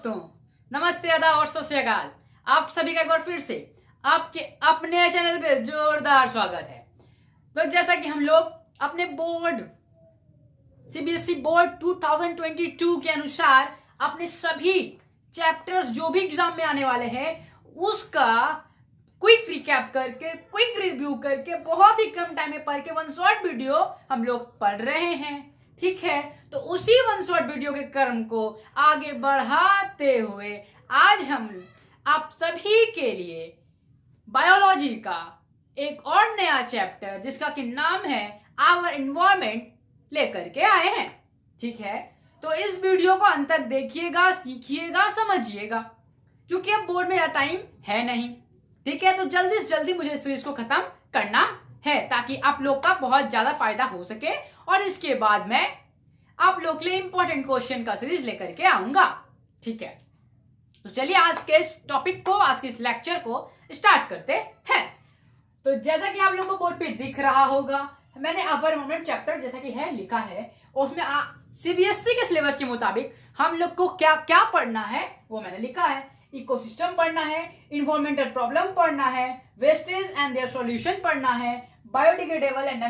दोस्तों, नमस्ते, आदाब और सत श्री अकाल। आप सभी का एक बार फिर से आपके अपने चैनल पे जोरदार स्वागत है। तो जैसा कि हम लोग अपने बोर्ड सीबीएसई बोर्ड 2022 के अनुसार अपने सभी चैप्टर्स जो भी एग्जाम में आने वाले हैं उसका क्विक रिकैप करके, क्विक रिव्यू करके, बहुत ही कम टाइम में पढ़ के वन शॉट वीडियो हम लोग पढ़ रहे हैं। ठीक है, तो उसी वन शॉट वीडियो के क्रम को आगे बढ़ाते हुए आज हम आप सभी के लिए बायोलॉजी का एक और नया चैप्टर जिसका कि नाम है आवर एनवायरनमेंट लेकर के आए हैं। ठीक है, तो इस वीडियो को अंत तक देखिएगा, सीखिएगा, समझिएगा, क्योंकि अब बोर्ड में यह टाइम है नहीं। ठीक है, तो जल्दी से जल्दी मुझे इस सीरीज को खत्म करना है ताकि आप लोग का बहुत ज्यादा फायदा हो सके और इसके बाद मैं आप लोग के लिए इंपॉर्टेंट क्वेश्चन का सीरीज लेकर के आऊंगा। ठीक है, तो चलिए आज के इस टॉपिक को, आज के इस लेक्चर को स्टार्ट करते हैं। तो जैसा कि आप लोगों को बोर्ड पे दिख रहा होगा, मैंने अवर मोमेंट चैप्टर जैसा कि है लिखा है, उसमें सीबीएसई के सिलेबस के मुताबिक हम लोग को क्या क्या पढ़ना है वो मैंने लिखा है। इकोसिस्टम पढ़ना है, इन्वायरमेंटल प्रॉब्लम पढ़ना है, वेस्टेज एंड देयर सॉल्यूशन पढ़ना है, बायोडिग्रेडेबल एंड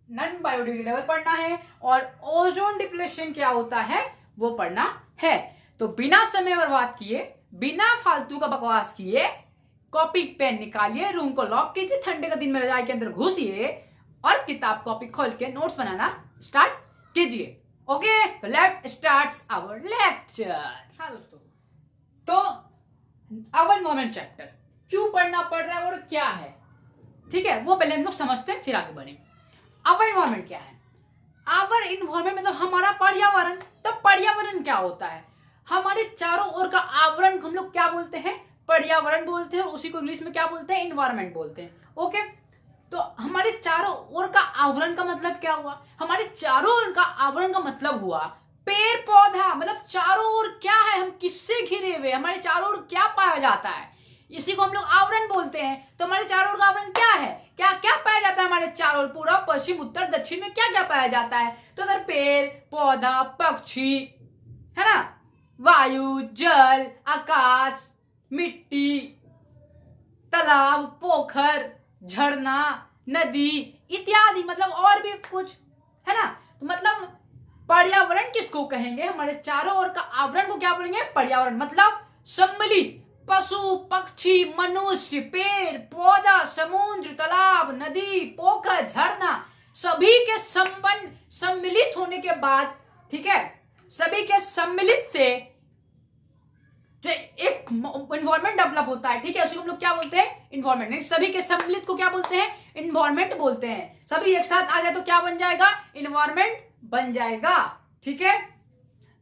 नॉन बायोडिग्रेडेबल पढ़ना है और ओजोन डिप्लेशन क्या होता है वो पढ़ना है। तो बिना समय बर्बाद किए, बिना फालतू का बकवास किए, कॉपी पेन निकालिए, रूम को लॉक कीजिए, ठंडे का दिन में रजाई के अंदर घुसिए और किताब कॉपी खोल के नोट्स बनाना स्टार्ट कीजिए। ओके, तो लेट्स स्टार्ट आवर लेक्चर। हाँ दोस्तों, तो आवर एनवायरनमेंट चैप्टर क्यों पढ़ना पड़ रहा है और क्या है, ठीक है, वो पहले हम लोग समझते हैं फिर आगे बढ़ेंगे। आवर एनवायरनमेंट क्या है? आवर एनवायरनमेंट मतलब हमारा पर्यावरण। तो पर्यावरण क्या होता है? हमारे चारों ओर का आवरण हम लोग क्या बोलते हैं? पर्यावरण बोलते हैं। उसी को इंग्लिश में क्या बोलते हैं? एनवायरनमेंट बोलते हैं। ओके, तो हमारे चारों ओर का आवरण का मतलब क्या हुआ? हमारे चारों ओर का आवरण का मतलब हुआ पेड़ पौधा। मतलब चारों ओर क्या है, हम किससे घिरे हुए, हमारे चारों ओर क्या पाया जाता है, इसी को हम लोग आवरण बोलते हैं। तो हमारे चारों ओर का आवरण क्या है? क्या क्या पाया जाता है हमारे चारों ओर? पूर्व, पश्चिम, उत्तर, दक्षिण में क्या क्या पाया जाता है? तो अगर पेड़ पौधा, पक्षी, है ना, वायु, जल, आकाश, मिट्टी, तालाब, पोखर, झरना, नदी इत्यादि, मतलब और भी कुछ, है ना। तो मतलब पर्यावरण किसको कहेंगे? हमारे चारों ओर का आवरण को क्या बोलेंगे? पर्यावरण। मतलब सम्मिलित पशु, पक्षी, मनुष्य, पेड़ पौधा, समुद्र, तालाब, नदी, पोखर, झरना, सभी के सम्मिलित होने के बाद, ठीक है, सभी के सम्मिलित से जो एक एनवायरनमेंट डेवलप होता है, ठीक है, उसी को हम लोग क्या बोलते हैं? एनवायरनमेंट। सभी के सम्मिलित को क्या बोलते हैं? एनवायरनमेंट बोलते हैं। सभी एक साथ आ जाए तो क्या बन जाएगा? एनवायरनमेंट बन जाएगा। ठीक है,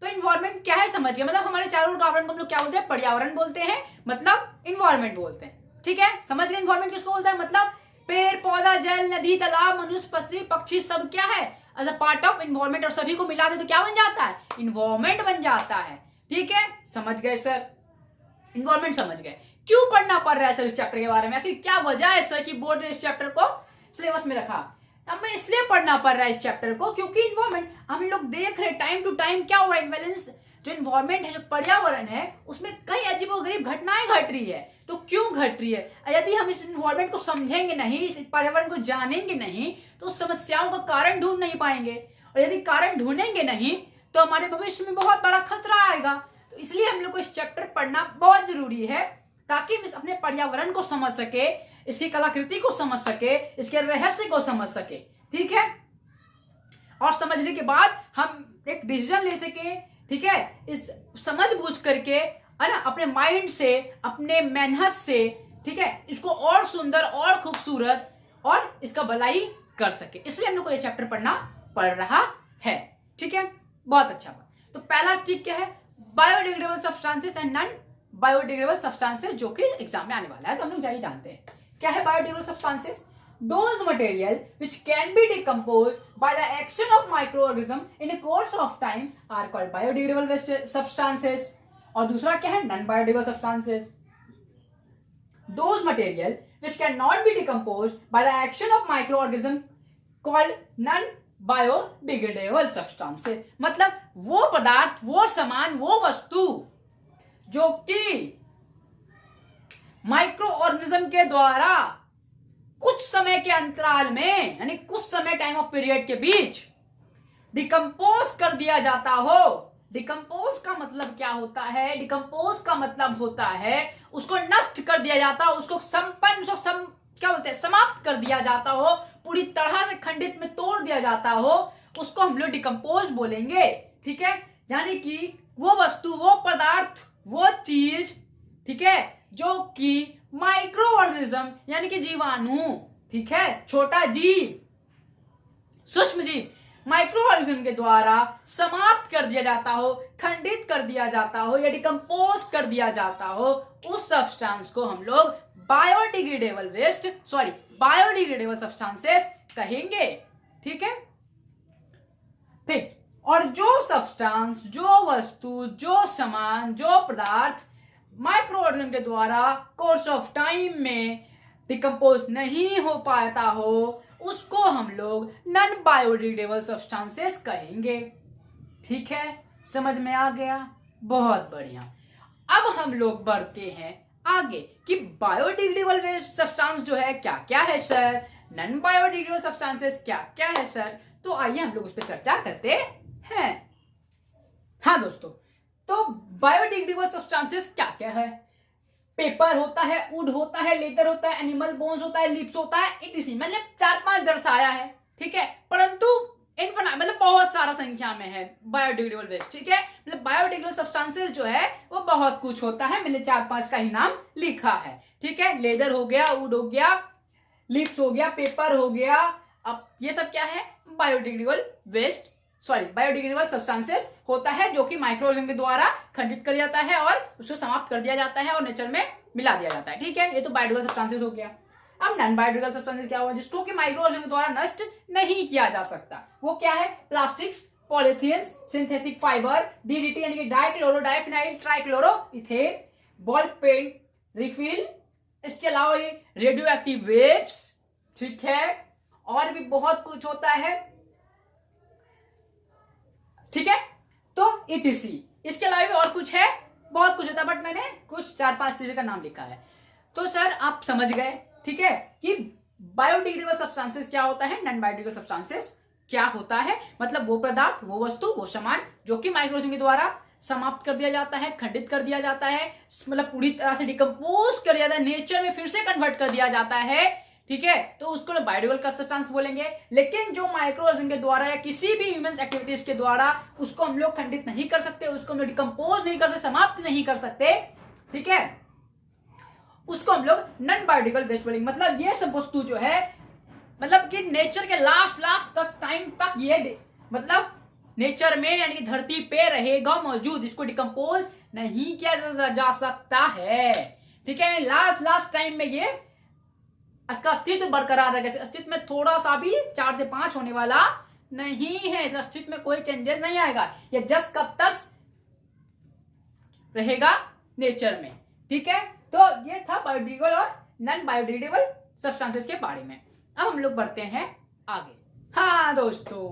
तो एनवायरनमेंट क्या है समझिए। मतलब हमारे चारों ओर का आवरण को हम लोग क्या बोलते हैं? पर्यावरण बोलते हैं, मतलब एनवायरनमेंट बोलते हैं। ठीक है, समझ गए एनवायरनमेंट किसको बोलता है? मतलब पेड़ पौधा, जल, नदी, तालाब, मनुष्य, पक्षी, पक्षी सब क्या है? As a part of environment. और सभी को मिला दे तो क्या बन जाता है? एनवायरनमेंट बन जाता है। ठीक है, समझ गए सर? एनवायरनमेंट समझ गए। क्यों पढ़ना पड़ रहा है सर इस चैप्टर के बारे में? आखिर क्या वजह है सर कि बोर्ड ने इस चैप्टर को सिलेबस में रखा? हमें इसलिए पढ़ना पड़ रहा है इस चैप्टर को क्योंकि इन्वायरमेंट हम लोग देख रहे हैं टाइम टू टाइम क्या हो रहा है। इम्बैलेंस जो इन्वायरमेंट है, जो पर्यावरण है, उसमें कई अजीबोगरीब घटनाएं घट रही है। तो क्यों घट रही है? यदि हम इस इन्वायरमेंट को समझेंगे नहीं, इस पर्यावरण को जानेंगे नहीं, तो समस्याओं का कारण ढूंढ नहीं पाएंगे। और यदि कारण ढूंढेंगे नहीं तो हमारे भविष्य में बहुत बड़ा खतरा आएगा। तो इसलिए हम लोग को इस चैप्टर पढ़ना बहुत जरूरी है ताकि हम अपने पर्यावरण को समझ सके, इसकी कलाकृति को समझ सके, इसके रहस्य को समझ सके। ठीक है, और समझने के बाद हम एक डिसीजन ले सके। ठीक है, इस समझ बूझ करके, है ना, अपने माइंड से, अपने मेहनत से, ठीक है, इसको और सुंदर और खूबसूरत और इसका भलाई कर सके। इसलिए हम लोग को ये चैप्टर पढ़ना पड़ रहा है। ठीक है, बहुत अच्छा बात। तो पहला ट्रिक क्या है? Biodegradable substances and non biodegradable substances, जो कि एग्जाम में आने वाला है, तो हम लोग जाइए जानते हैं क्या है biodegradable substances. Those material which can be decomposed by the action of microorganism in a course of time are called biodegradable substances. और दूसरा क्या है? non biodegradable substances. Those material which cannot be decomposed by the action of microorganism called non biodegradable substances. मतलब वो पदार्थ, वो सामान, वो वस्तु जो कि माइक्रो ऑर्गेनिज्म के द्वारा कुछ समय के अंतराल में, यानी कुछ समय टाइम ऑफ पीरियड के बीच डिकम्पोज कर दिया जाता हो। डिकम्पोज का मतलब क्या होता है? डिकम्पोज का मतलब होता है उसको नष्ट कर दिया जाता हो, उसको क्या बोलते हैं, समाप्त कर दिया जाता हो, पूरी तरह से खंडित में तोड़ दिया जाता हो, उसको हम लोग डिकम्पोज बोलेंगे। ठीक है, यानी कि वो वस्तु, वो पदार्थ, वो चीज, ठीक है, जो कि माइक्रो ऑर्गेनिज्म यानी कि जीवाणु, ठीक है, छोटा जीव, सूक्ष्म जीव, माइक्रो ऑर्गेनिज्म के द्वारा समाप्त कर दिया जाता हो, खंडित कर दिया जाता हो या डिकम्पोज कर दिया जाता हो, उस सब्सटेंस को हम लोग बायोडिग्रेडेबल सब्सटेंसेस कहेंगे। ठीक है, ठीक। और जो सब्सटेंस, जो वस्तु, जो सामान, जो पदार्थ माइक्रो ऑर्गेनिज्म के द्वारा कोर्स ऑफ टाइम में डिकम्पोज नहीं हो पाता हो, उसको हम लोग नॉन बायोडिग्रेडेबल सब्सटेंसेस कहेंगे। ठीक है, समझ में आ गया? बहुत बढ़िया। अब हम लोग बढ़ते हैं आगे कि बायोडिग्रेडेबल वेस्ट सब्सटेंस जो है क्या क्या है सर, नॉन बायोडिग्रेडेबल सब्सटेंसेस क्या क्या है सर। तो आइए हम लोग उस पर चर्चा करते हैं। हाँ दोस्तों, तो बायोडिग्रेडेबल सब्सटेंसेस क्या क्या है? पेपर होता है, वुड होता है, लेदर होता है, एनिमल बोन्स होता है, लिप्स होता है, इटीसी। मैंने 4-5 दर्शाया है, ठीक है, परंतु इनफिनाइट मतलब बहुत सारा संख्या में है बायोडिग्रेडेबल वेस्ट। ठीक है, मतलब बायोडिग्रेडेबल सब्सटेंसेस जो है वो बहुत कुछ होता है, मैंने 4-5 का ही नाम लिखा है। ठीक है, लेदर हो गया, वुड हो गया, लिप्स हो गया, पेपर हो गया। अब ये सब क्या है? बायोडिग्रेडेबल सब्सटेंसेस होता है जो कि माइक्रो ऑर्गेनिज्म के द्वारा खंडित कर जाता है और उसको समाप्त कर दिया जाता है और नेचर में मिला दिया जाता है। ठीक है, ये तो बायोडिग्रेडेबल सब्सटेंसेस हो गया। अब नॉन बायोडिग्रेडेबल सब्सटेंसेस क्या हुआ? जिसको कि माइक्रो ऑर्गेनिज्म के द्वारा नष्ट नहीं किया जा सकता। वो क्या है? Plastics, polythenes, synthetic fibre, DDT यानी कि dichloro diphenyl trichloro ethane, ball pen refill, इसके अलावा ये रेडियो एक्टिव वेव्स, ठीक है, और भी बहुत कुछ होता है। ठीक है, तो ETC, इसके अलावा भी और कुछ है, बहुत कुछ होता है, बट मैंने कुछ 4-5 चीजों का नाम लिखा है। तो सर आप समझ गए, ठीक है, कि बायोडिग्रेडेबल सब्सटेंसेस क्या होता है, नॉन बायोडिग्रेडेबल सब्सटेंसेस क्या होता है। मतलब वो पदार्थ, वो वस्तु, वो सामान जो कि माइक्रो ऑर्गेनिज्म के द्वारा समाप्त कर दिया जाता है, खंडित कर दिया जाता है, मतलब पूरी तरह से डिकम्पोज कर दिया जाता है, नेचर में फिर से कन्वर्ट कर दिया जाता है। ठीक है, तो उसको बायोडिग्रेडेबल सब्सटेंस बोलेंगे। लेकिन जो माइक्रो ऑर्गेनिज्म के द्वारा या किसी भी ह्यूमन एक्टिविटीज के द्वारा उसको हम लोग खंडित नहीं कर सकते, उसको हम लोग डिकम्पोज नहीं कर सकते, समाप्त नहीं कर सकते, ठीक है, उसको हम लोग नॉन बायोडिग्रेडेबल वेस्ट बोलेंगे। मतलब ये सब वस्तु जो है, मतलब कि नेचर के लास्ट तक टाइम तक ये मतलब नेचर में यानी कि धरती पे रहेगा मौजूद, इसको डिकम्पोज नहीं किया जा सकता है। ठीक है, लास्ट टाइम में ये इसका अस्तित्व बरकरार रहेगा, अस्तित्व में थोड़ा सा भी 4 से 5 होने वाला नहीं है, इस अस्तित्व में कोई चेंजेस नहीं आएगा, ये जस कब तक रहेगा नेचर में। ठीक है, तो ये था बायोडिग्रेडेबल और नॉन बायोडिग्रेडेबल सब्सटेंसेस के बारे में। अब हम लोग बढ़ते हैं आगे। हाँ दोस्तों,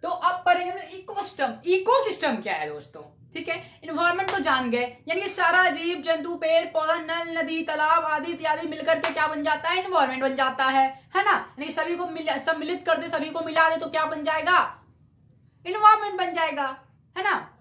तो अब पढ़ेंगे इकोसिस्टम क्या है दोस्तों। ठीक है, इन्वायरमेंट तो जान गए, यानी कि सारा जीव जंतु, पेड़ पौधा, नल नदी, तालाब आदि इत्यादि मिलकर के क्या बन जाता है? इन्वायरमेंट बन जाता है ना। यानी सभी को सम्मिलित कर दे, सभी को मिला दे तो क्या बन जाएगा? इन्वायरमेंट बन जाएगा, है ना।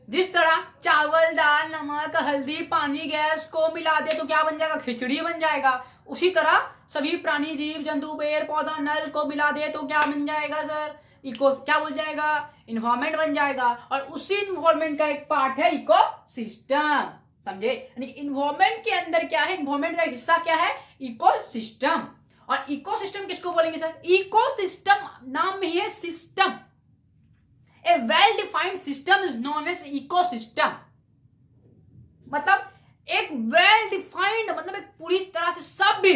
जिस तरह चावल, दाल, नमक, हल्दी, पानी, गैस को मिला दे तो क्या बन जाएगा? खिचड़ी बन जाएगा। उसी तरह सभी प्राणी, जीव जंतु, पेड़ पौधा, नल को मिला दे तो क्या बन जाएगा सर? इको क्या बन जाएगा? इन्वायरमेंट बन जाएगा। और उसी इन्वायरमेंट का एक पार्ट है इकोसिस्टम, समझे। यानी इन्वायरमेंट के अंदर क्या है? इन्वायरमेंट का हिस्सा क्या है? इकोसिस्टम। और इकोसिस्टम किसको बोलेंगे सर? इकोसिस्टम नाम में ही है system. A well-defined system is known as ecosystem। मतलब एक well-defined मतलब एक पूरी तरह से सभ्य,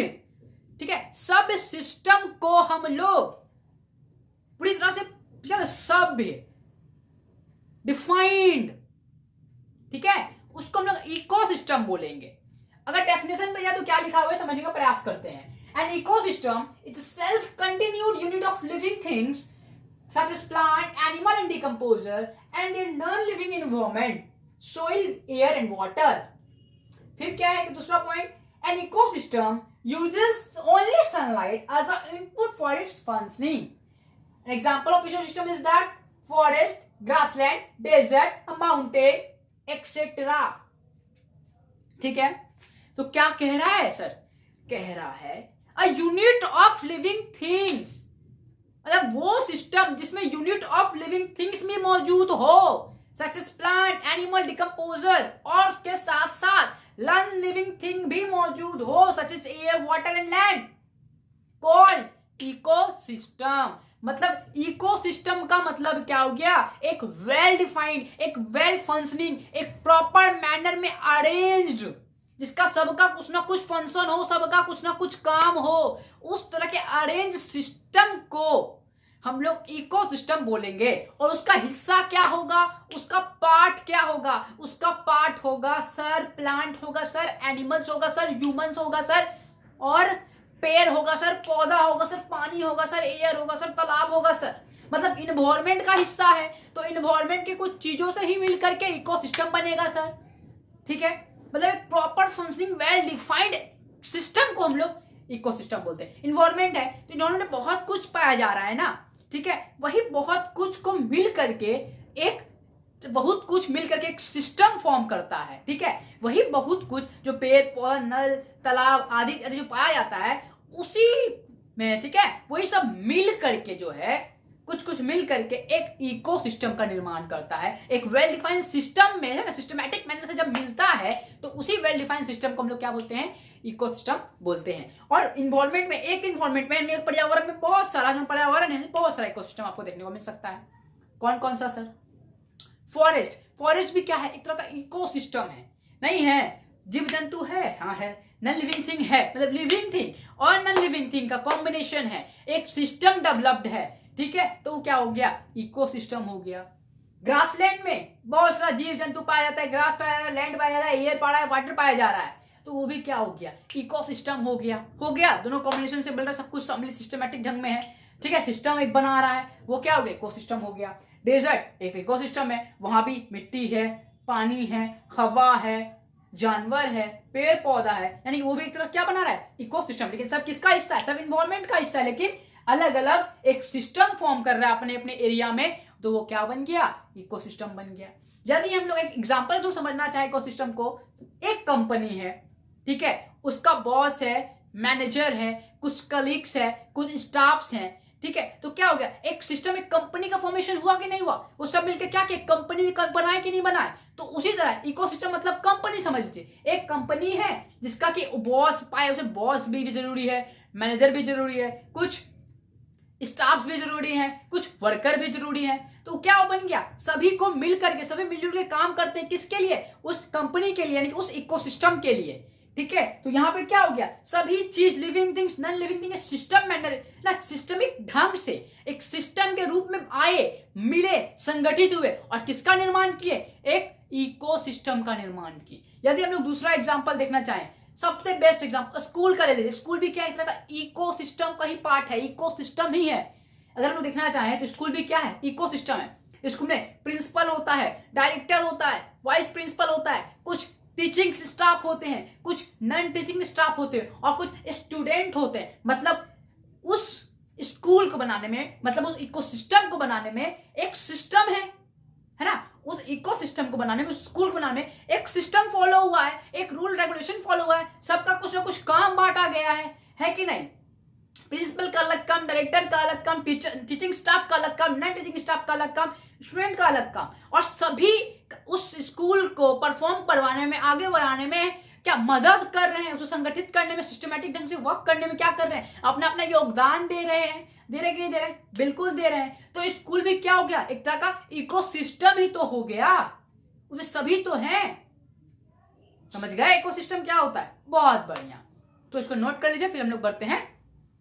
ठीक है, सभ्य सिस्टम को हम लोग पूरी तरह से सभ्य डिफाइंड, ठीक है, उसको हम लोग इकोसिस्टम बोलेंगे। अगर डेफिनेशन पे जाए तो क्या लिखा हुआ है समझने का प्रयास करते हैं। An ecosystem is a self-continued unit of living things such as plant, animal and decomposer and their non-living environment। Soil, air and water. फिर क्या है कि दूसरा point, an ecosystem uses only sunlight as a input for its functioning. An example of ecosystem is that forest, grassland, desert, a mountain, etc. ठीक है, तो क्या कह रहा है सर? कह रहा है a unit of living things, मतलब वो सिस्टम जिसमें यूनिट ऑफ लिविंग थिंग्स भी मौजूद हो, such as plant, animal, decomposer, और उसके साथ साथ नॉन लिविंग थिंग भी मौजूद हो, such as air, water and land, called ecosystem. मतलब इकोसिस्टम का मतलब क्या हो गया? एक वेल डिफाइंड, एक वेल फंक्शनिंग, एक प्रॉपर मैनर में अरेंज्ड, जिसका सबका कुछ ना कुछ फंक्शन हो, सबका कुछ ना कुछ काम हो, उस तरह के अरेंज सिस्टम को हम लोग इकोसिस्टम बोलेंगे। और उसका हिस्सा क्या होगा? उसका पार्ट क्या होगा? उसका पार्ट होगा सर प्लांट होगा सर, एनिमल्स होगा सर, ह्यूमंस होगा सर, और पेड़ होगा सर, पौधा होगा सर, पानी होगा सर, एयर होगा सर, तालाब होगा सर। मतलब इन्वायरमेंट का हिस्सा है, तो इन्वायरमेंट के कुछ चीजों से ही मिलकर के इकोसिस्टम बनेगा सर। ठीक है, मतलब एक proper functioning well defined system को हम लोग इकोसिस्टम बोलते हैं। इन्वायरमेंट है तो इन्वायरमेंट में बहुत कुछ पाया जा रहा है ना, ठीक है, वही बहुत कुछ को मिल करके एक सिस्टम फॉर्म करता है। ठीक है, वही बहुत कुछ जो पेड़ पौधा, नल, तालाब आदि जो पाया जाता है उसी में, ठीक है, वही सब मिल करके जो है कुछ मिल करके एक इकोसिस्टम का निर्माण करता है। एक वेल डिफाइंड सिस्टम में है ना, सिस्टमैटिक मैनर से जब मिलता है तो उसी वेल डिफाइंड सिस्टम को हम लोग क्या बोलते हैं? इकोसिस्टम बोलते हैं। और इन्वायरमेंट में, एक पर्यावरण में बहुत सारा जो पर्यावरण है, बहुत सारा इकोसिस्टम आपको देखने को मिल सकता है। कौन कौन सा सर? फॉरेस्ट भी क्या है? एक तरह का इकोसिस्टम है। नहीं है? जीव जंतु है, हाँ है। नॉन लिविंग थिंग है, मतलब लिविंग थिंग और नॉन लिविंग थिंग का कॉम्बिनेशन है, एक सिस्टम डेवलप्ड है। ठीक है, तो वो क्या हो गया? इकोसिस्टम हो गया। ग्रासलैंड में बहुत सारा जीव जंतु पाया जाता है, ग्रास पाया जाता है, लैंड पाया जा रहा है, एयर पाया है, वाटर पाया जा रहा है, तो वो भी क्या हो गया? इकोसिस्टम हो गया। दोनों कॉम्बिनेशन से मिल रहा है, सब कुछ सिस्टमैटिक ढंग में है। ठीक है, सिस्टम एक बना रहा है, वो क्या हो गया? इकोसिस्टम हो गया। डेजर्ट एक इकोसिस्टम है, वहां भी मिट्टी है, पानी है, हवा है, जानवर है, पेड़ पौधा है, यानी वो भी एक तरह क्या बना रहा है? इकोसिस्टम। लेकिन सब किसका हिस्सा है? सब इन्वायरमेंट का हिस्सा है, लेकिन अलग अलग एक सिस्टम फॉर्म कर रहा है अपने अपने एरिया में, तो वो क्या बन गया? इकोसिस्टम बन गया। यदि हम लोग एक एग्जांपल तो समझना चाहे इकोसिस्टम को, एक कंपनी है, ठीक है, उसका बॉस है, मैनेजर है, कुछ कलीग्स है, कुछ स्टाफ्स हैं, ठीक है, तो क्या हो गया? एक सिस्टम, एक कंपनी का फॉर्मेशन हुआ कि नहीं हुआ? वो सब मिलकर क्या किया? कंपनी बनाए कि नहीं बनाए? तो उसी तरह इकोसिस्टम मतलब कंपनी समझ लीजिए। एक कंपनी है जिसका कि बॉस पाए, उसे बॉस भी जरूरी है, मैनेजर भी जरूरी है, कुछ स्टाफ भी जरूरी है, कुछ वर्कर भी जरूरी है, तो क्या बन गया? सभी को मिल करके, सभी मिलजुल के काम करते हैं, किसके लिए? उस कंपनी के लिए, यानी कि उस इकोसिस्टम के लिए। ठीक है, तो यहां पे क्या हो गया? सभी चीज, living things, non living thing, system manner ना, सिस्टमिक ढंग से एक सिस्टम के रूप में आए, मिले, संगठित हुए और किसका निर्माण किए? एक इकोसिस्टम का निर्माण किए। यदि हम लोग दूसरा एग्जांपल देखना चाहें, सबसे बेस्ट एग्जांपल स्कूल का ले लीजिए। स्कूल भी क्या है? इस तरह का इकोसिस्टम का ही पार्ट है, इकोसिस्टम ही है। अगर हम लोग देखना चाहें तो स्कूल भी क्या है? इकोसिस्टम है। स्कूल में प्रिंसिपल होता है, डायरेक्टर होता है, वाइस प्रिंसिपल होता है, कुछ टीचिंग स्टाफ होते हैं, कुछ नॉन टीचिंग स्टाफ होते हैं और कुछ स्टूडेंट होते हैं। मतलब उस स्कूल को बनाने में, मतलब उस इकोसिस्टम को बनाने में एक सिस्टम है ना? उस इकोसिस्टम को बनाने में, स्कूल को बनाने में एक सिस्टम फॉलो हुआ है, एक रूल रेगुलेशन फॉलो हुआ है, सबका कुछ ना कुछ काम बांटा गया है कि नहीं? प्रिंसिपल का अलग काम, डायरेक्टर का अलग काम, टीचिंग स्टाफ का अलग काम, नॉन टीचिंग स्टाफ का अलग काम, स्टूडेंट का अलग काम, और सभी उस स्कूल को परफॉर्म करवाने में, आगे बढ़ाने में क्या मदद कर रहे हैं, उसे संगठित करने में, सिस्टमैटिक ढंग से वर्क करने में क्या कर रहे हैं? अपना अपना योगदान दे रहे हैं। दे रहे कि नहीं दे रहे? बिल्कुल दे रहे हैं। तो स्कूल भी क्या हो गया? एक तरह का इकोसिस्टम ही तो हो गया, उसमें सभी तो हैं। समझ गए इकोसिस्टम क्या होता है? बहुत बढ़िया, तो इसको नोट कर लीजिए, फिर हम लोग बढ़ते हैं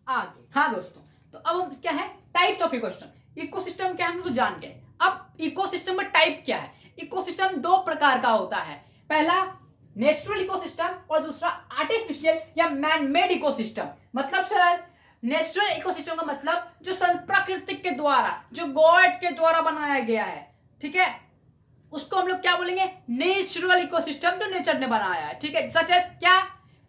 आगे। हाँ दोस्तों, तो अब हम क्या है? Types of ecosystem. इकोसिस्टम क्या है हम तो जान गए। अब इकोसिस्टम में टाइप क्या है? इकोसिस्टम दो प्रकार का होता है। पहला नेचुरल इकोसिस्टम और दूसरा आर्टिफिशियल या मैन मेड इकोसिस्टम। मतलब सर, नेचुरल इकोसिस्टम का मतलब जो प्रकृति के द्वारा, जो गॉड के द्वारा बनाया गया है, ठीक है, उसको हम लोग क्या बोलेंगे, नेचुरल इकोसिस्टम जो नेचर ने बनाया है, ठीक है। सच एज क्या,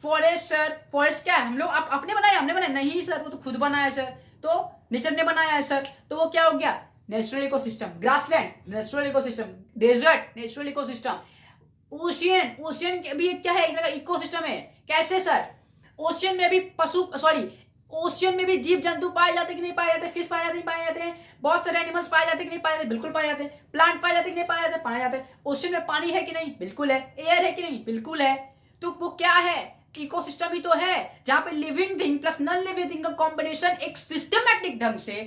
फॉरेस्ट सर, फॉरेस्ट क्या है, हम लोग अपने बनाए, हमने बनाया नहीं सर, वो तो खुद बनाया है सर, तो नेचर ने बनाया है सर, तो वो क्या हो गया, natural ecosystem. Grassland natural ecosystem, desert natural ecosystem, ocean, ocean भी क्या है, एक तरह का इकोसिस्टम है। कैसे सर, ओशियन में भी ओशियन में भी जीव जंतु पाए जाते कि नहीं पाए जाते, फिश पाए जाते नहीं पाए जाते हैं, बहुत सारे एनिमल्स पाए जाते कि नहीं पाए जाते, बिल्कुल पाए जाते हैं। प्लांट पाए जाते कि नहीं पाए जाते, पाए जाते हैं। ओशियन में पानी है कि नहीं, बिल्कुल है। एयर है कि नहीं, बिल्कुल है। तो वो क्या है, इकोसिस्टम ही तो है, जहां पे living thing plus non living thing का कॉम्बिनेशन एक सिस्टमैटिक ढंग से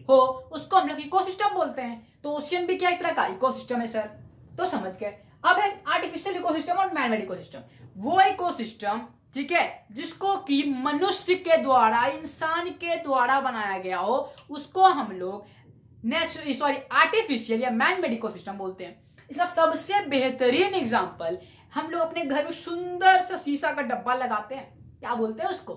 हो, उसको हम लोग इकोसिस्टम बोलते हैं। तो ओशियन भी क्या एक तरह का इकोसिस्टम है सर, तो समझ गए। अब है आर्टिफिशियल इकोसिस्टम और मैन मेड इकोसिस्टम। वो इकोसिस्टम, ठीक है, जिसको कि मनुष्य के द्वारा, इंसान के द्वारा बनाया गया हो, उसको हम लोग आर्टिफिशियल या मैन मेड इकोसिस्टम बोलते हैं। इसका सबसे बेहतरीन एग्जांपल, हम लोग अपने घर में सुंदर सा शीशा का डब्बा लगाते हैं, क्या बोलते हैं उसको,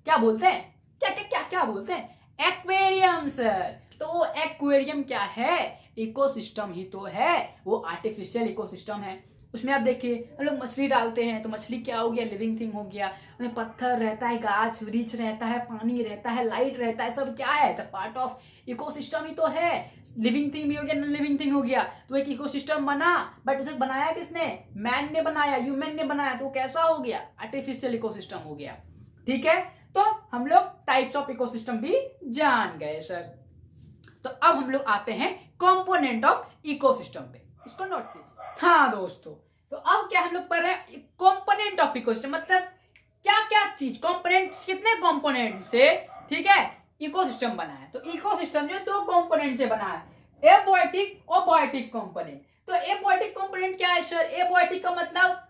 क्या बोलते हैं, क्या क्या क्या क्या बोलते हैं, एक्वेरियम सर। तो वो एक्वेरियम क्या है, इकोसिस्टम ही तो है, वो आर्टिफिशियल इकोसिस्टम है। उसमें आप देखिए, हम लोग मछली डालते हैं तो मछली क्या हो गया, लिविंग थिंग हो गया। उसमें पत्थर रहता है, गाछ वृक्ष रहता है, पानी रहता है, लाइट रहता है, सब क्या है, पार्ट ऑफ इकोसिस्टम ही तो है। लिविंग थिंग भी हो गया, नॉन लिविंग थिंग हो गया, तो एक इकोसिस्टम बना। बट उसे बनाया किसने, मैन ने बनाया, ह्यूमन ने बनाया, तो कैसा हो गया, आर्टिफिशियल इकोसिस्टम हो गया, ठीक है। तो हम लोग टाइप्स ऑफ इकोसिस्टम भी जान गए सर। तो अब हम लोग आते हैं कंपोनेंट ऑफ इकोसिस्टम पे, इसको नोट कीजिए। हाँ दोस्तों, तो अब क्या हम लोग पढ़ रहे हैं, कंपोनेंट ऑफ इकोसिस्टम, मतलब क्या क्या चीज, कंपोनेंट्स, कितने कंपोनेंट से, ठीक है, इकोसिस्टम बना है। तो इकोसिस्टम जो दो कंपोनेंट से बना है, एबॉयटिक और बायोटिक कंपोनेंट। तो एबॉयटिक कंपोनेंट क्या है सर, एबॉयटिक का मतलब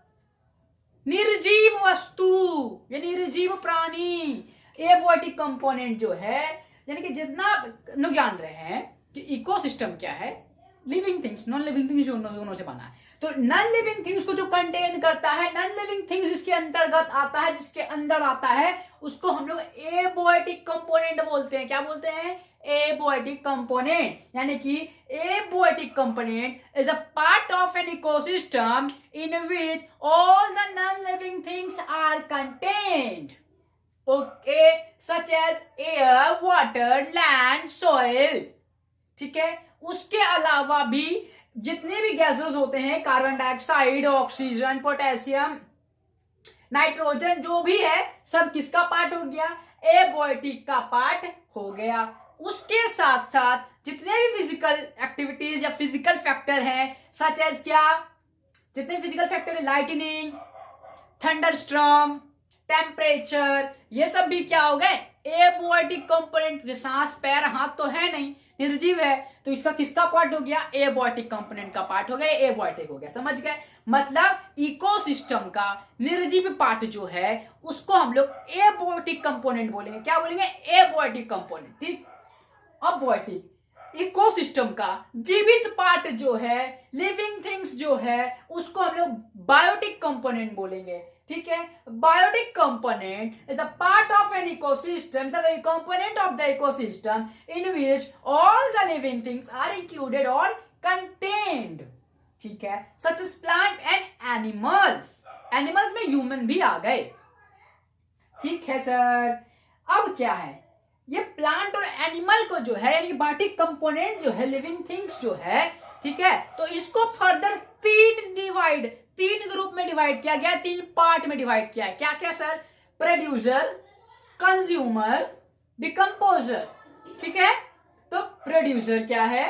निर्जीव वस्तु या निर्जीव प्राणी। एबॉयटिक कंपोनेंट जो है, यानी कि जितना लोग जान रहे हैं कि इकोसिस्टम क्या है, living things, non living things दोनों से बना है। तो नॉन लिविंग थिंग्स को जो कंटेन करता है, नॉन लिविंग थिंग्स जिसके अंतर्गत आता है, जिसके अंदर आता है, उसको हम लोग एबॉयटिक कंपोनेंट बोलते हैं। क्या बोलते हैं, एबॉयटिक कंपोनेंट। यानी कि abiotic component is a part of an ecosystem in which all the non living things are contained, okay, such as air, water, land, soil, ठीक है। उसके अलावा भी जितने भी गैसेस होते हैं, carbon dioxide, oxygen, potassium, nitrogen, जो भी है, सब किसका पार्ट हो गया, एबॉयटिक का पार्ट हो गया। उसके साथ साथ जितने भी फिजिकल एक्टिविटीज या फिजिकल फैक्टर हैं, सच एज क्या, जितने फिजिकल फैक्टर है, लाइटनिंग, थंडरस्टॉर्म, टेम्परेचर, ये सब भी क्या हो गए, एबॉयटिक कंपोनेंट। सांस, पैर, हाथ तो है नहीं, निर्जीव है, तो इसका किसका पार्ट हो गया, एबॉयटिक कंपोनेंट का पार्ट हो गया, एबॉयटिक हो गया, समझ गए। मतलब इकोसिस्टम का निर्जीव पार्ट जो है, उसको हम लोग एबॉयटिक कंपोनेंट बोलेंगे। क्या बोलेंगे, एबॉयटिक कंपोनेंट, ठीक। अबॉयटिक, इकोसिस्टम का जीवित पार्ट जो है, लिविंग थिंग्स जो है, उसको हम लोग बायोटिक कंपोनेंट बोलेंगे, ठीक है। Biotic component is the part of an ecosystem, the component of the ecosystem in which all the living things are included और कंटेन्ड, ठीक है, such as plant and animals. Animals में ह्यूमन भी आ गए, ठीक है सर। अब क्या है, ये प्लांट और एनिमल को जो है, यानी बायोटिक कंपोनेंट जो है, लिविंग थिंग्स जो है, ठीक है, तो इसको फर्दर तीन ग्रुप में डिवाइड किया गया, तीन पार्ट में डिवाइड किया है। क्या क्या सर, प्रोड्यूसर, कंज्यूमर, डिकम्पोजर, ठीक है। तो प्रोड्यूसर क्या है,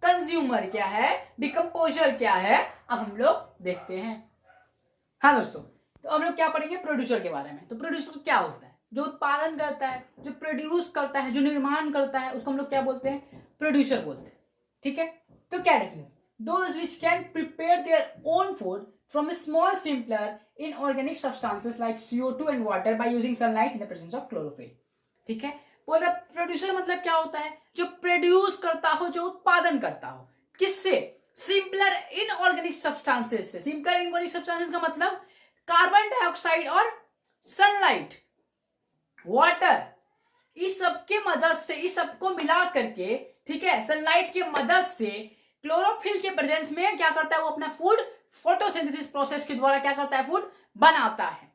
कंज्यूमर क्या है, डिकम्पोजर क्या है, अब हम लोग देखते हैं। हाँ दोस्तों, तो हम लोग क्या पढ़ेंगे, प्रोड्यूसर के बारे में। तो प्रोड्यूसर क्या होता है, जो उत्पादन करता है, जो प्रोड्यूस करता है, जो निर्माण करता है, उसको हम लोग क्या बोलते हैं, प्रोड्यूसर बोलते हैं, ठीक है। तो क्या definition, those which can prepare their own food from A small simpler inorganic substances like CO2 and water by using sunlight in the presence of chlorophyll, ठीक है। बोल रहा प्रोड्यूसर मतलब क्या होता है, जो प्रोड्यूस करता हो, जो उत्पादन करता हो, किससे, सिंपलर इनऑर्गेनिक सब्सटेंसेस से। सिंपलर इनऑर्गेनिक सब्सटेंसेस का मतलब कार्बन डाइऑक्साइड और सनलाइट, वाटर, इस सब के मदद से, इस सबको मिला करके, ठीक है, सनलाइट की मदद से क्लोरोफिल के प्रेजेंस में क्या करता है, वो अपना फूड फोटोसिंथेसिस प्रोसेस के द्वारा क्या करता है, फूड बनाता है।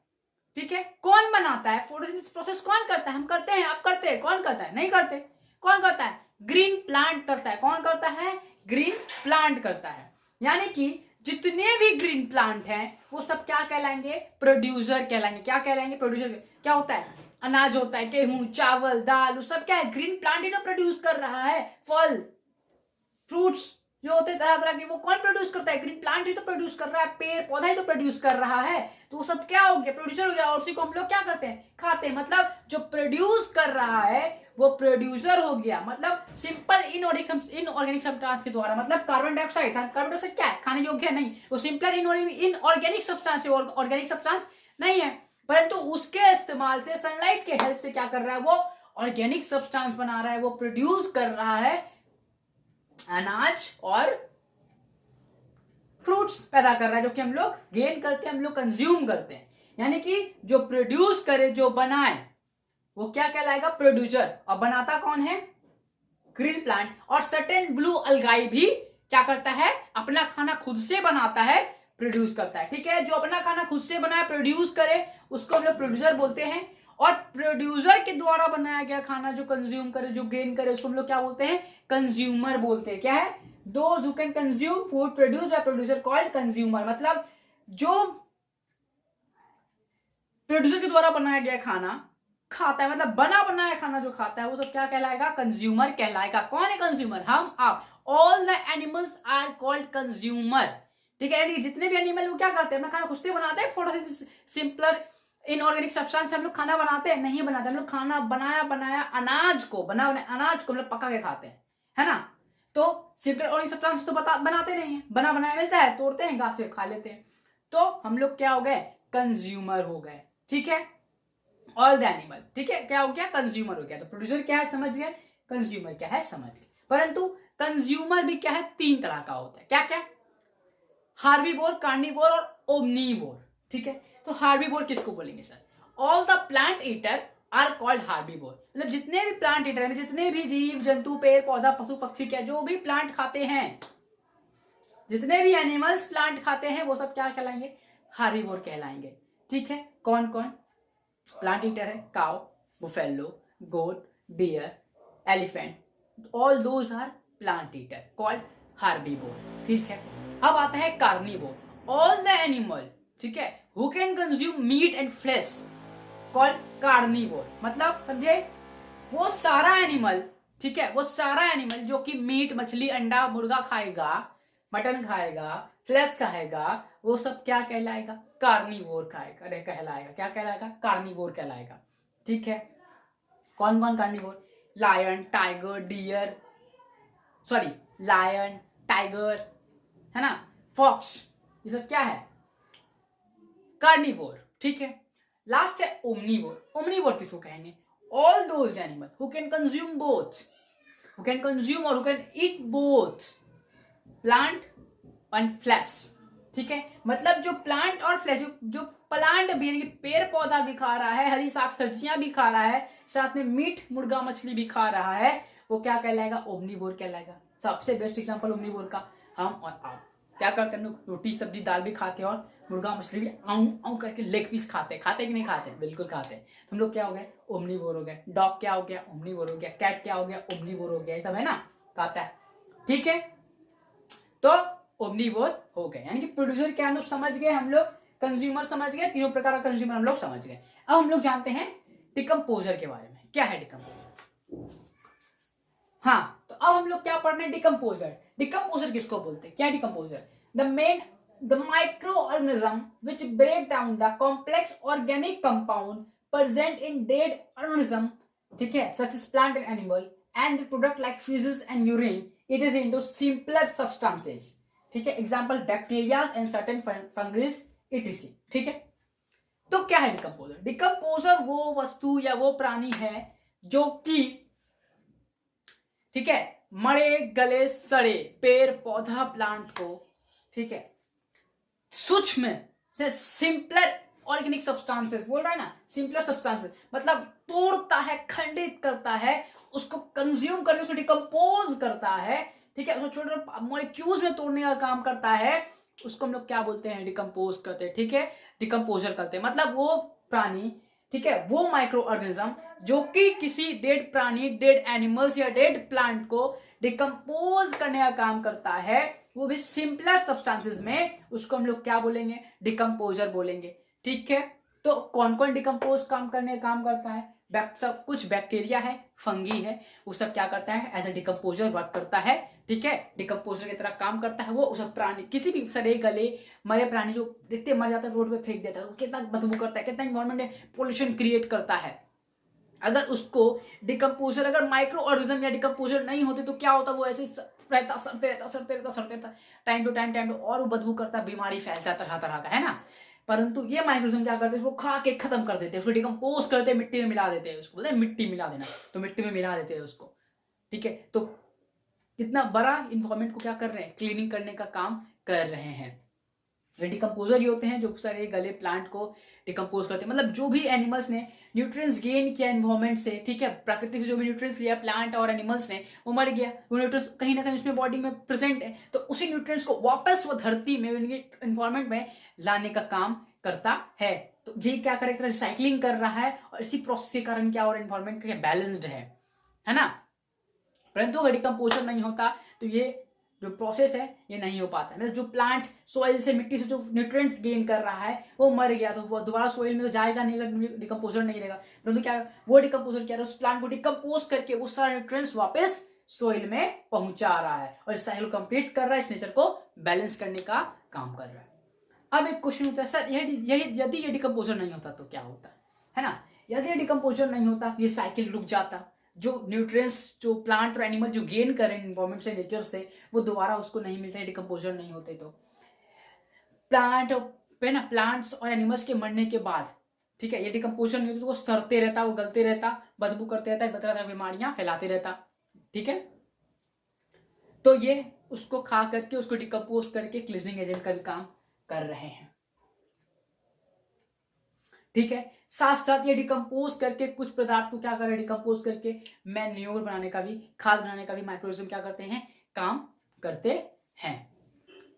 ठीक है, कौन बनाता है, फोटोसिंथेसिस प्रोसेस कौन करता है, हम करते हैं, आप करते हैं, कौन करता है, नहीं करते, कौन करता है, ग्रीन प्लांट करता है। कौन करता है, ग्रीन प्लांट करता है। यानी कि जितने भी ग्रीन प्लांट हैं वो सब क्या कहलाएंगे, प्रोड्यूसर कहलाएंगे। क्या कहलाएंगे, प्रोड्यूसर। क्या होता है, अनाज होता है, गेहूं, चावल, दाल, वो सब क्या है, ग्रीन प्लांट ही तो प्रोड्यूस कर रहा है। फल, फ्रूट्स जो होते हैं तरह तरह के, वो कौन प्रोड्यूस करता है, ग्रीन प्लांट ही तो प्रोड्यूस कर रहा है, पेड़ पौधा ही तो प्रोड्यूस कर रहा है। तो वो सब क्या हो गया, प्रोड्यूसर हो गया, और उसी को हम लोग क्या करते हैं, खाते हैं। मतलब जो प्रोड्यूस कर रहा है वो प्रोड्यूसर हो गया। मतलब सिंपल इनऑर्गेनिक सब्सटेंस के द्वारा, मतलब कार्बन डाइऑक्साइड। कार्बन डाइऑक्साइड क्या है, खाने योग्य नहीं, वो सिंपल इनऑर्गेनिक सब्सटेंस है, ऑर्गेनिक सब्सटेंस नहीं है। परंतु उसके इस्तेमाल से, सनलाइट के हेल्प से क्या कर रहा है, वो ऑर्गेनिक सब्सटेंस बना रहा है, वो प्रोड्यूस कर रहा है अनाज और फ्रूट्स पैदा कर रहा है, जो कि हम लोग गेन करते हैं, हम लोग कंज्यूम करते हैं। यानी कि जो प्रोड्यूस करे, जो बनाए, वो क्या कहलाएगा, प्रोड्यूसर। और बनाता कौन है, ग्रीन प्लांट। और सर्टेन ब्लू अलगाई भी क्या करता है, अपना खाना खुद से बनाता है, प्रोड्यूस करता है। ठीक है, जो अपना खाना खुद से बनाए, प्रोड्यूस करे, उसको हम लोग प्रोड्यूसर बोलते हैं। और प्रोड्यूसर के द्वारा बनाया गया खाना जो कंज्यूम करे, जो गेन करे, उसको हम लोग क्या बोलते हैं, कंज्यूमर बोलते हैं। क्या है, those who can consume food produced by producer called consumer. मतलब जो प्रोड्यूसर के द्वारा बनाया गया खाना खाता है, मतलब बना बनाया खाना जो खाता है, वो सब क्या कहलाएगा, कंज्यूमर कहलाएगा। कौन है कंज्यूमर, हम, आप। All the animals are called consumer. ठीक है, यानी जितने भी एनिमल वो क्या करते हैं, अपना खाना खुद से बनाते हैं। फोटोसिंथेसिस सिंपलर इनऑर्गेनिक सब्सटेंस से हम लोग खाना बनाते हैं, नहीं बनाते। हम लोग खाना बनाया अनाज को हम लोग पका के खाते हैं, है ना। तो सिंपल ऑर्गेनिक सब्सटेंस तो बनाते नहीं है, बना बनाया मिलता है, तोड़ते हैं, घास से खा लेते हैं। तो हम लोग क्या हो गए, कंज्यूमर हो गए। ठीक है, ऑल द एनिमल। ठीक है, क्या हो गया, कंज्यूमर हो गया। तो प्रोड्यूसर क्या है समझ गए, कंज्यूमर क्या है समझ गए। परंतु कंज्यूमर भी क्या है, 3 तरह का होता है। क्या क्या, हार्बीवोर, कार्निवोर और ओमनीवोर। ठीक है, तो हार्बीवोर किसको बोलेंगे sir, all the plant eater are called herbivore. मतलब जितने भी प्लांट ईटर हैं, जितने भी जीव जंतु, पेड़ पौधा, पशु पक्षी, क्या जो भी प्लांट खाते हैं, जितने भी एनिमल्स प्लांट खाते हैं, वो सब क्या कहलाएंगे, हार्बीवोर कहलाएंगे। ठीक है, कौन कौन प्लांट ईटर है, cow, buffalo, goat, deer, elephant, all those are plant eater called herbivore. ठीक है, अब आता है कार्निवोर, ऑल द एनिमल, ठीक है, who can consume meat and flesh called carnivore. मतलब समझे, वो सारा एनिमल, ठीक है, वो सारा एनिमल जो कि मीट, मछली, अंडा, मुर्गा खाएगा, मटन खाएगा, फ्लेश खाएगा, वो सब क्या कहलाएगा, कार्निवोर खाएगा। अरे कहलाएगा, क्या कहलाएगा, कार्निवोर कहलाएगा। ठीक है, कौन कौन carnivore, lion, tiger, deer, sorry lion, tiger, है ना, फॉक्स, ये सब क्या है, कार्निवोर। ठीक है, लास्ट है ओमनीवोर। ओमनीवोर किसको कहेंगे, all those animal who can consume both, who can consume और who can eat both plant and flesh. ठीक है, मतलब जो प्लांट और फ्लैश, जो प्लांट भी यानी पेड़ पौधा भी खा रहा है, हरी साग सब्जियां भी खा रहा है, साथ में मीट, मुर्गा, मछली भी खा रहा है, वो क्या कहलाएगा, ओमनीवोर कहलाएगा। सबसे बेस्ट एग्जांपल ओमनीवोर का हम और आप क्या करते हैं, हम लोग रोटी सब्जी दाल भी खाते हैं, और मुर्गा मछली भी आऊं आऊं करके लेग पीस खाते हैं। खाते कि नहीं खाते, बिल्कुल खाते हैं। तो हम लोग क्या हो गए, ओमनीवोर हो गए। डॉग क्या हो गया, ओमनीवोर हो गया। कैट क्या हो गया, ओमनीवोर हो गया। ये सब है ना, खाता है। ठीक है, तो ओमनीवोर हो गए, यानी कि प्रोड्यूसर क्या हम लोग समझ गए, हम लोग कंज्यूमर समझ गए, तीनों प्रकार का कंज्यूमर हम लोग समझ गए। अब हम लोग जानते हैं डिकम्पोजर के बारे में। क्या है डिकम्पोजर, हाँ, तो अब हम लोग क्या पढ़ रहे हैं, डिकम्पोजर। डिकम्पोजर किसको बोलते हैं, क्या decomposer, the micro organism which break down the complex organic compound present in dead organism, ठीक है, such as plant and animal, and the product like faeces and urine it is into simpler substances। ठीक है, example bacteria and certain fungus etc। ठीक है, तो क्या है decomposer, decomposer वो वस्तु या वो प्राणी है जो कि, ठीक है, मरे गले सड़े पेड़ पौधा प्लांट को, ठीक है, सूक्ष्म से सिंपलर ऑर्गेनिक सब्सटेंसेस बोल रहा है ना, सिंपलर सब्सटेंसेस, मतलब तोड़ता है, खंडित करता है, उसको कंज्यूम करके उसको डिकम्पोज करता है। ठीक है, उसको छोटे छोटे मॉलिक्यूल्स में तोड़ने का काम करता है, उसको हम लोग क्या बोलते हैं, डिकम्पोज करते हैं। ठीक है, डिकम्पोजर करते हैं, मतलब वो प्राणी, ठीक है, वो माइक्रो ऑर्गेनिज्म जो कि किसी डेड प्राणी, डेड एनिमल्स या डेड प्लांट को डिकम्पोज करने का काम करता है, वो भी सिंपलर सब्सटेंसेस में, उसको हम लोग क्या बोलेंगे, डिकम्पोजर बोलेंगे। ठीक है, तो कौन कौन डिकम्पोज काम करता है, सब कुछ बैक्टीरिया है, फंगी है, वो सब क्या करता है, एज ए डिकम्पोजर वर्क करता है। ठीक है, डिकम्पोजर की तरह काम करता है। वो उस प्राणी, किसी भी सड़े गले मरे प्राणी जो देखते मर जाता है रोड पे फेंक देता है, कितना बदबू करता है, कितना इन्वायरमेंट में पोल्यूशन क्रिएट करता है। अगर उसको डिकम्पोजर, अगर माइक्रो ऑर्गेनिज्म या डिकम्पोजर नहीं होते तो क्या होता, वो ऐसे रहता, सड़ते रहता टाइम टू टाइम और वो बदबू करता, बीमारी फैलता तरह तरह का, है ना। परंतु ये माइक्रोऑर्गेनिज्म क्या करते हैं, उसको खा के खत्म कर देते हैं, उसको डिकम्पोज करते हैं, मिट्टी में मिला देते हैं, उसको बोलते हैं मिट्टी मिला देना, तो मिट्टी में मिला देते हैं उसको। ठीक है, तो कितना बड़ा इन्वायरमेंट को क्या कर रहे हैं, क्लीनिंग करने का काम कर रहे हैं। डिकम्पोजर ही होते हैं जो सारे गले प्लांट को डिकम्पोज करते हैं, मतलब जो भी एनिमल्स ने न्यूट्रिएंट्स गेन किया एनवायरमेंट से, ठीक है, प्रकृति से जो भी न्यूट्रिएंट्स लिया प्लांट और एनिमल्स ने, वो मर गया, वो न्यूट्रिएंट्स कहीं ना कहीं उसमें बॉडी में प्रेजेंट है, तो उसी न्यूट्रिएंट्स को वापस वो धरती में, उनके एनवायरमेंट में लाने का काम करता है। तो ये क्या करेगा, रिसाइकलिंग कर रहा है, और इसी प्रोसेस के कारण क्या और एनवायरमेंट का बैलेंस्ड है ना। परंतु अगर डिकम्पोजर नहीं होता तो ये जो प्रोसेस है ये नहीं हो पाता। मतलब जो प्लांट सॉइल से, मिट्टी से जो न्यूट्रिएंट्स गेन कर रहा है वो मर गया, तो वो दोबारा सॉइल में तो जाएगा नहीं अगर डिकम्पोजर नहीं रहेगा। परंतु क्या वो डिकम्पोजर क्या है, उस प्लांट को डिकम्पोज करके वो सारा न्यूट्रिएंट्स वापस सॉइल में पहुंचा रहा है, और इस साइकिल को कंप्लीट कर रहा है, इस नेचर को बैलेंस करने का काम कर रहा है। अब एक क्वेश्चन होता है, सर यदि ये डिकम्पोजर नहीं होता तो क्या होता है ना। यदि डिकम्पोजर नहीं होता ये साइकिल रुक जाता, जो न्यूट्रिएंट्स जो प्लांट और एनिमल जो गेन कर रहे हैं एनवायरमेंट से, नेचर से, वो दोबारा उसको नहीं मिलता है, डिकम्पोजर नहीं होते तो प्लांट्स और एनिमल्स के मरने के बाद, ठीक है, ये डिकम्पोजर नहीं होती तो वो सड़ते रहता, वो गलते रहता, बदबू करते रहता, बीमारियां फैलाते रहता। ठीक है, तो ये उसको खा करके, उसको डिकम्पोज करके क्लीनिंग एजेंट का भी काम कर रहे हैं। ठीक है, साथ साथ ये डिकम्पोज करके कुछ पदार्थ को क्या कर रहे हैं, डिकम्पोज करके मैन्योर बनाने का भी, खाद बनाने का भी माइक्रोऑर्गेनिज्म क्या करते हैं, काम करते हैं।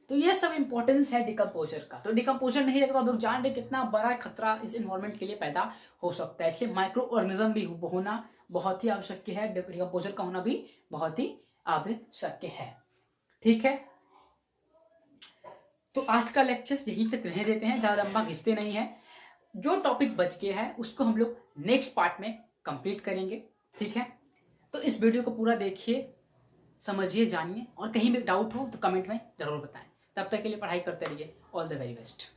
तो ये सब इंपॉर्टेंस है डिकम्पोजर का। तो डिकम्पोजर नहीं रहेगा तो आप लोग जान रहे कितना बड़ा खतरा इस एनवायरमेंट के लिए पैदा हो सकता है। इसलिए माइक्रो ऑर्गेनिज्म भी होना बहुत ही आवश्यक है, डिकम्पोजर का होना भी बहुत ही आवश्यक है। ठीक है, तो आज का लेक्चर यहीं तक रहने देते हैं, ज्यादा लंबा खींचते नहीं है। जो टॉपिक बच गया है उसको हम लोग नेक्स्ट पार्ट में कंप्लीट करेंगे। ठीक है, तो इस वीडियो को पूरा देखिए, समझिए, जानिए, और कहीं भी डाउट हो तो कमेंट में जरूर बताएं। तब तक के लिए पढ़ाई करते रहिए। All the very best.